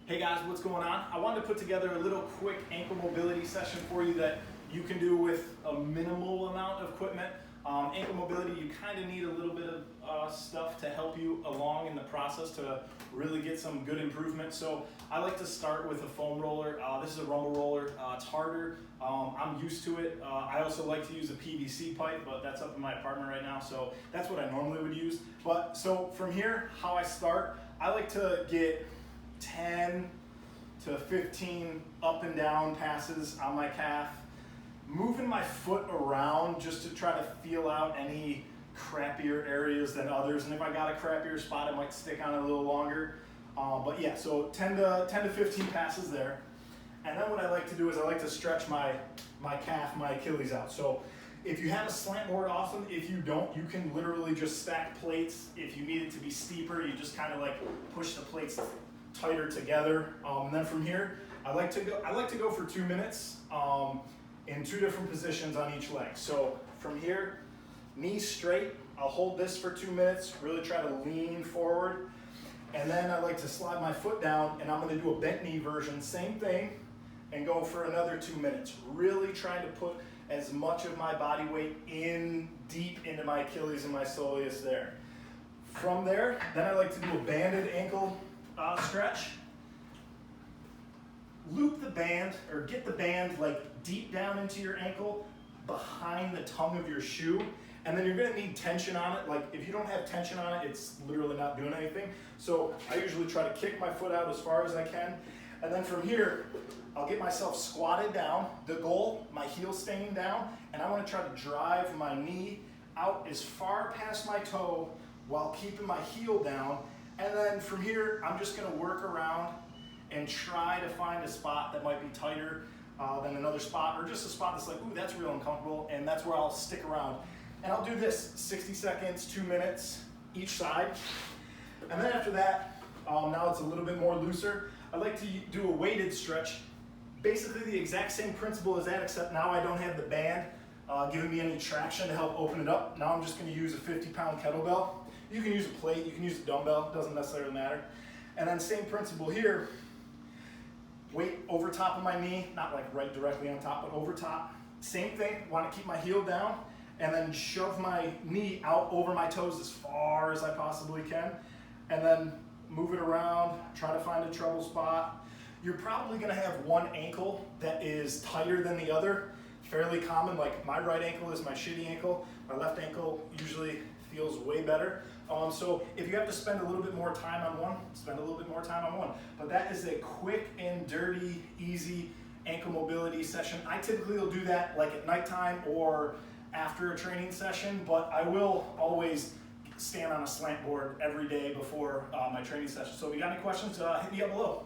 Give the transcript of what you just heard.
Hey guys, what's going on? I wanted to put together a little quick ankle mobility session for you that you can do with a minimal amount of equipment. Ankle mobility, you kind of need a little bit of stuff to help you along in the process to really get some good improvement. So I like to start with a foam roller. This is a rumble roller. It's harder. I'm used to it. I also like to use a PVC pipe, but that's up in my apartment right now, so that's what I normally would use. But so from here, how I start, I like to get 10 to 15 up and down passes on my calf, moving my foot around just to try to feel out any crappier areas than others. And if I got a crappier spot, I might stick on it a little longer. But yeah, so 10 to 15 passes there. And then what I like to do is I like to stretch my calf, my Achilles out. So if you have a slant board, awesome. If you don't, you can literally just stack plates. If you need it to be steeper, you just kind of like push the plates tighter together. And then from here, I like to go for 2 minutes in 2 different positions on each leg. So from here, knees straight. I'll hold this for 2 minutes, really try to lean forward. And then I like to slide my foot down, and I'm gonna do a bent knee version, same thing, and go for another 2 minutes. Really trying to put as much of my body weight in deep into my Achilles and my soleus there. From there, then I like to do a banded ankle stretch. Loop the band, or get the band like deep down into your ankle, behind the tongue of your shoe, and then you're gonna need tension on it. Like if you don't have tension on it, it's literally not doing anything. So I usually try to kick my foot out as far as I can, and then from here, I'll get myself squatted down. The goal, my heel staying down, and I wanna try to drive my knee out as far past my toe while keeping my heel down. And then from here, I'm just gonna work around and try to find a spot that might be tighter than another spot, or just a spot that's like, ooh, that's real uncomfortable, and that's where I'll stick around. And I'll do this 60 seconds, 2 minutes each side. And then after that, now it's a little bit more looser. I like to do a weighted stretch. Basically the exact same principle as that, except now I don't have the band giving me any traction to help open it up. Now I'm just gonna use a 50-pound kettlebell. You can use a plate, you can use a dumbbell, doesn't necessarily matter. And then same principle here, weight over top of my knee, not like right directly on top, but over top. Same thing, wanna keep my heel down, and then shove my knee out over my toes as far as I possibly can, and then move it around, try to find a trouble spot. You're probably gonna have one ankle that is tighter than the other, fairly common, like my right ankle is my shitty ankle, my left ankle usually feels way better. So if you have to spend a little bit more time on one, spend a little bit more time on one. But that is a quick and dirty, easy ankle mobility session. I typically will do that like at nighttime or after a training session, but I will always stand on a slant board every day before my training session. So if you got any questions, hit me up below.